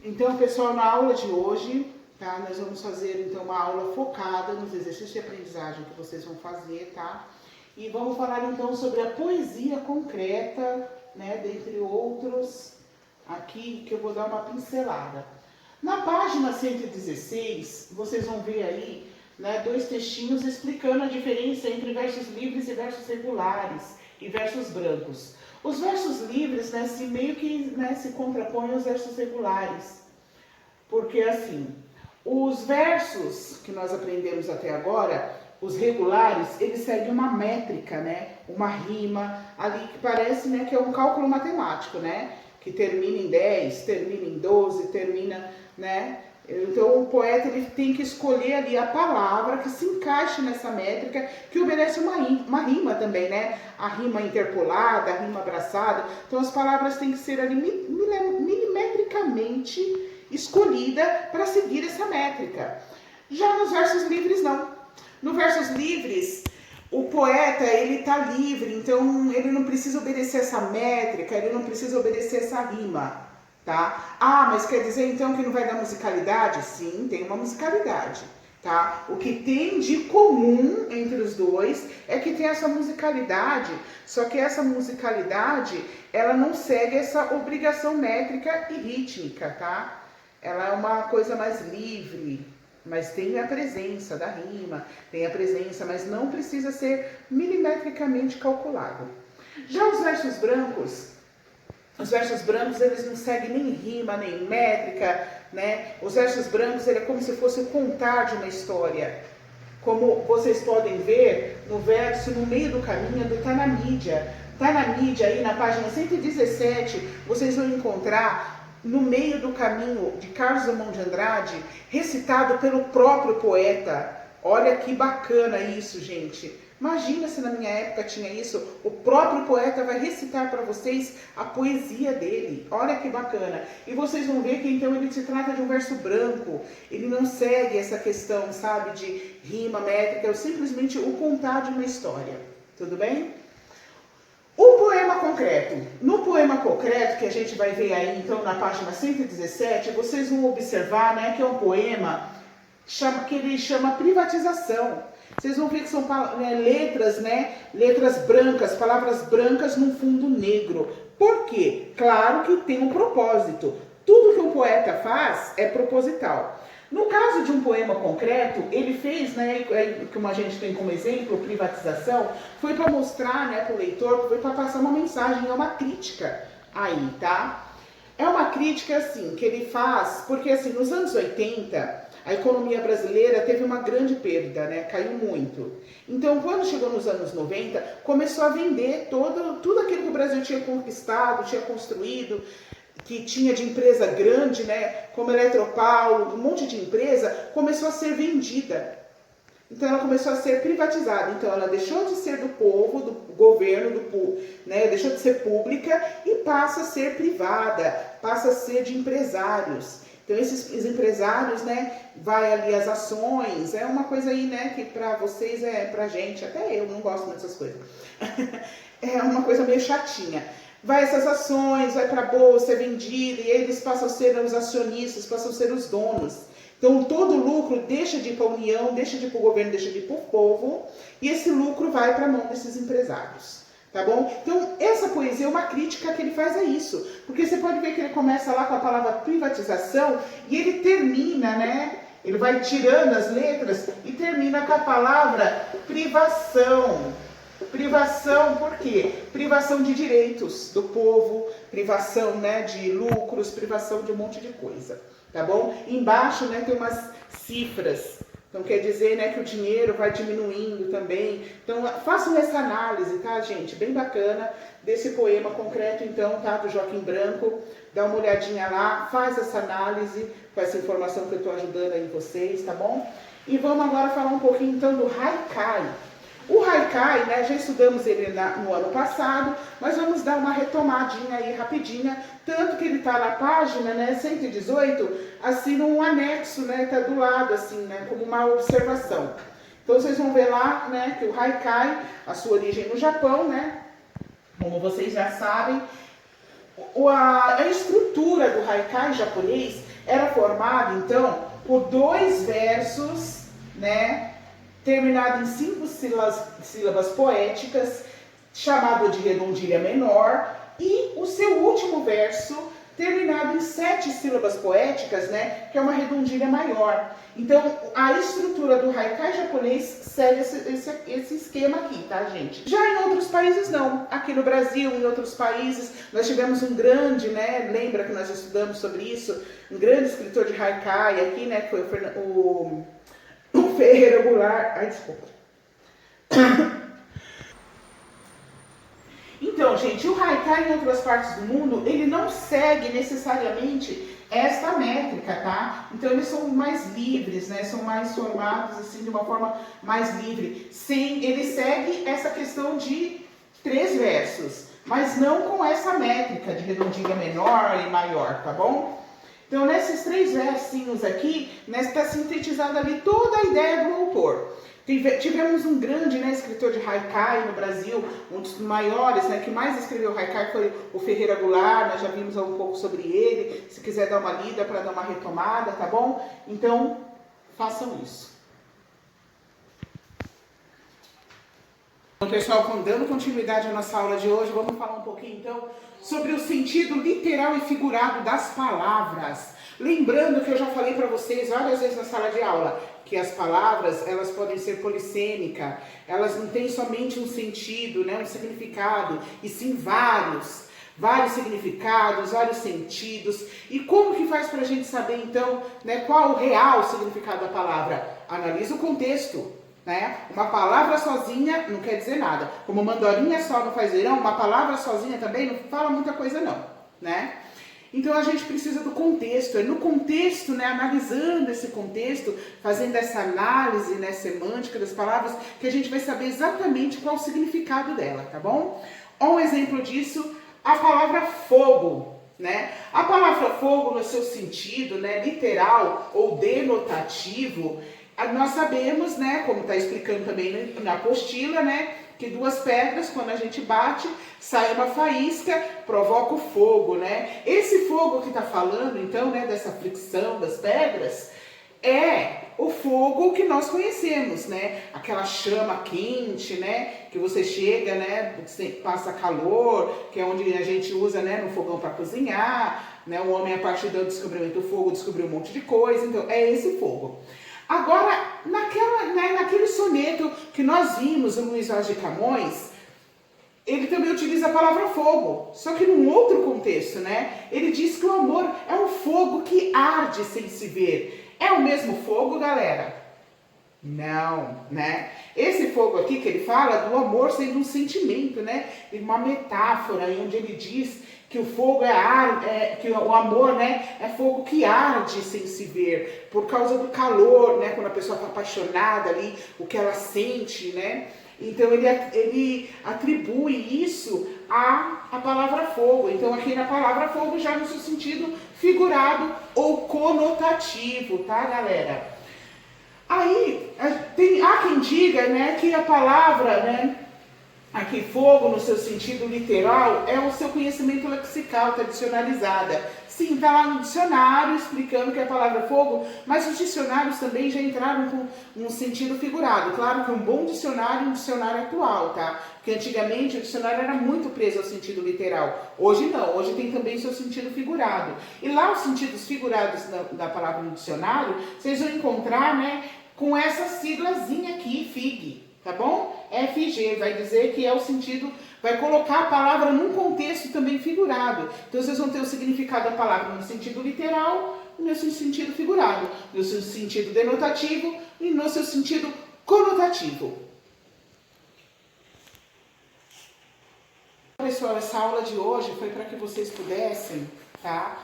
Então, pessoal, na aula de hoje, tá? Nós vamos fazer então uma aula focada nos exercícios de aprendizagem que vocês vão fazer, tá? E vamos falar então sobre a poesia concreta, né? Dentre outros, aqui que eu vou dar uma pincelada. Na página 116, vocês vão ver aí, né, dois textinhos explicando a diferença entre versos livres e versos regulares e versos brancos. Os versos livres, né, meio que, né, se contrapõem aos versos regulares. Porque assim, os versos que nós aprendemos até agora, os regulares, eles seguem uma métrica, né? Uma rima ali que parece, né, que é um cálculo matemático, né? Que termina em 10, termina em 12, termina, né? Então o poeta ele tem que escolher ali a palavra que se encaixe nessa métrica, que obedece uma rima também, né? A rima interpolada, a rima abraçada. Então as palavras têm que ser ali milimetricamente escolhida para seguir essa métrica. Já nos versos livres não. No versos livres, o poeta ele está livre, então ele não precisa obedecer essa métrica, ele não precisa obedecer essa rima. Tá? Ah, mas quer dizer então que não vai dar musicalidade? Sim, tem uma musicalidade. Tá? O que tem de comum entre os dois é que tem essa musicalidade, só que essa musicalidade ela não segue essa obrigação métrica e rítmica, tá? Ela é uma coisa mais livre, mas tem a presença da rima, tem a presença, mas não precisa ser milimetricamente calculado. Já os versos brancos eles não seguem nem rima, nem métrica, né? Os versos brancos ele é como se fosse o contar de uma história. Como vocês podem ver no verso, no meio do caminho, do Tá na Mídia. Tá na Mídia, aí na página 117, vocês vão encontrar no meio do caminho de Carlos Drummond de Andrade, recitado pelo próprio poeta. Olha que bacana isso, gente. Imagina se na minha época tinha isso. O próprio poeta vai recitar para vocês a poesia dele. Olha que bacana. E vocês vão ver que então ele se trata de um verso branco. Ele não segue essa questão, sabe, de rima, métrica. É simplesmente o contar de uma história. Tudo bem? O poema concreto. No poema concreto, que a gente vai ver aí então na página 117, vocês vão observar, né, que é um poema que ele chama privatização. Vocês vão ver que são letras, né? Letras brancas, palavras brancas num fundo negro. Por quê? Claro que tem um propósito. Tudo que um poeta faz é proposital. No caso de um poema concreto, ele fez, né, como a gente tem como exemplo, privatização, foi para mostrar, né, para o leitor, foi para passar uma mensagem, é uma crítica aí, tá? É uma crítica, assim, que ele faz, porque, assim, nos anos 80, a economia brasileira teve uma grande perda, né? Caiu muito. Então, quando chegou nos anos 90, começou a vender tudo aquilo que o Brasil tinha conquistado, tinha construído, que tinha de empresa grande, né? Como Eletropaulo, um monte de empresa, começou a ser vendida. Então, ela começou a ser privatizada. Então, ela deixou de ser do povo, do governo, né? Deixou de ser pública e passa a ser privada, passa a ser de empresários. Então, esses empresários, né, vai ali as ações, é uma coisa aí, né, que pra vocês pra gente, até eu não gosto muito dessas coisas. É uma coisa meio chatinha. Vai essas ações, vai pra bolsa, é vendida, e eles passam a ser os acionistas, passam a ser os donos. Então, todo o lucro deixa de ir para a União, deixa de ir para o governo, deixa de ir para o povo, e esse lucro vai para a mão desses empresários. Tá bom? Então, essa poesia é uma crítica que ele faz a isso. Porque você pode ver que ele começa lá com a palavra privatização e ele termina, né? Ele vai tirando as letras e termina com a palavra privação. Privação, por quê? Privação de direitos do povo, privação, né, de lucros, privação de um monte de coisa. Tá bom? Embaixo, né, tem umas cifras. Então, quer dizer, né, que o dinheiro vai diminuindo também. Então, façam essa análise, tá, gente? Bem bacana desse poema concreto, então, tá, do Joaquim Branco. Dá uma olhadinha lá, faz essa análise com essa informação que eu estou ajudando aí vocês, tá bom? E vamos agora falar um pouquinho, então, do Haikai. O Haikai, né, já estudamos ele no ano passado, mas vamos dar uma retomadinha aí rapidinha, tanto que ele está na página, né, 118, assim num anexo, né, tá do lado, assim, né, como uma observação. Então vocês vão ver lá, né, que o Haikai, a sua origem no Japão, né, como vocês já sabem, A estrutura do haikai japonês era formada, então, por 2 versos, né, terminado em 5 sílabas poéticas, chamado de redondilha menor, e o seu último verso terminado em 7 sílabas poéticas, né, que é uma redondilha maior. Então, a estrutura do haikai japonês segue esse esquema aqui, tá, gente? Já em outros países, não. Aqui no Brasil, em outros países, nós tivemos um grande, né, lembra que nós estudamos sobre isso? Um grande escritor de haikai aqui, né, que foi o Ferreira Goulart. Ai, desculpa. Então, gente, o haikai em outras partes do mundo, ele não segue necessariamente esta métrica, tá? Então, eles são mais livres, né? São mais formados, assim, de uma forma mais livre. Sim, ele segue essa questão de 3 versos, mas não com essa métrica de redondilha menor e maior, tá bom? Então, nesses 3 versinhos aqui, né, está sintetizada ali toda a ideia do autor. Tivemos um grande, né, escritor de haikai no Brasil, um dos maiores, né, que mais escreveu haikai foi o Ferreira Goulart. Nós já vimos um pouco sobre ele. Se quiser dar uma lida para dar uma retomada, tá bom? Então, façam isso. Então, pessoal, dando continuidade à nossa aula de hoje, vamos falar um pouquinho, então, sobre o sentido literal e figurado das palavras. Lembrando que eu já falei para vocês várias vezes na sala de aula, que as palavras, elas podem ser polissêmicas, elas não têm somente um sentido, né, um significado, e sim vários significados, vários sentidos. E como que faz para a gente saber, então, né, qual o real significado da palavra? Analisa o contexto, né? Uma palavra sozinha não quer dizer nada. Como mandorinha só não faz verão, uma palavra sozinha também não fala muita coisa não, né? Então a gente precisa do contexto, é no contexto, né, analisando esse contexto, fazendo essa análise, né, semântica das palavras, que a gente vai saber exatamente qual o significado dela, tá bom? Um exemplo disso, a palavra fogo, né? A palavra fogo no seu sentido, né, literal ou denotativo, nós sabemos, né, como está explicando também na apostila, né, que 2 pedras, quando a gente bate, sai uma faísca, provoca o fogo, né? Esse fogo que está falando, então, né, dessa fricção das pedras, é o fogo que nós conhecemos, né? Aquela chama quente, né? Que você chega, né? Você passa calor, que é onde a gente usa, né? No fogão para cozinhar, né? O homem, a partir do descobrimento do fogo, descobriu um monte de coisa. Então, é esse fogo. Agora, naquele soneto que nós vimos no Luiz Vaz de Camões, ele também utiliza a palavra fogo, só que num outro contexto, né? Ele diz que o amor é um fogo que arde sem se ver. É o mesmo fogo, galera? Não, né? Esse fogo aqui que ele fala do amor sendo um sentimento, né? Uma metáfora onde ele diz que o fogo que o amor, né, é fogo que arde sem se ver, por causa do calor, né, quando a pessoa está apaixonada ali, o que ela sente, né? Então ele atribui isso à palavra fogo. Então aqui na palavra fogo já no seu sentido figurado ou conotativo, tá, galera? Aí há quem diga, né, que a palavra, né, aqui, fogo, no seu sentido literal, é o seu conhecimento lexical, está dicionarizada. Sim, está lá no dicionário explicando que é a palavra fogo, mas os dicionários também já entraram com um sentido figurado. Claro que um bom dicionário é um dicionário atual, tá? Porque antigamente o dicionário era muito preso ao sentido literal. Hoje não, hoje tem também seu sentido figurado. E lá os sentidos figurados da palavra no dicionário, vocês vão encontrar, né, com essa siglazinha aqui, FIG. Tá bom? FG vai dizer que é o sentido, vai colocar a palavra num contexto também figurado. Então vocês vão ter o significado da palavra no sentido literal e no seu sentido figurado, no seu sentido denotativo e no seu sentido conotativo. Pessoal, essa aula de hoje foi para que vocês pudessem, tá,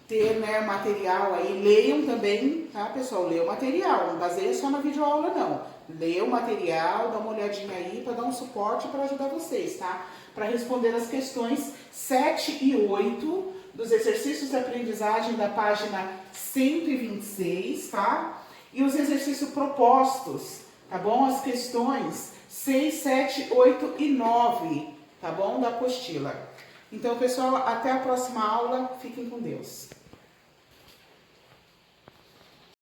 ter, né, material aí. Leiam também, tá, pessoal? Leiam o material, não baseia só na videoaula, não. Leia o material, dá uma olhadinha aí para dar um suporte para ajudar vocês, tá? Para responder as questões 7 e 8 dos exercícios de aprendizagem da página 126, tá? E os exercícios propostos, tá bom? As questões 6, 7, 8 e 9, tá bom? Da apostila. Então, pessoal, até a próxima aula. Fiquem com Deus.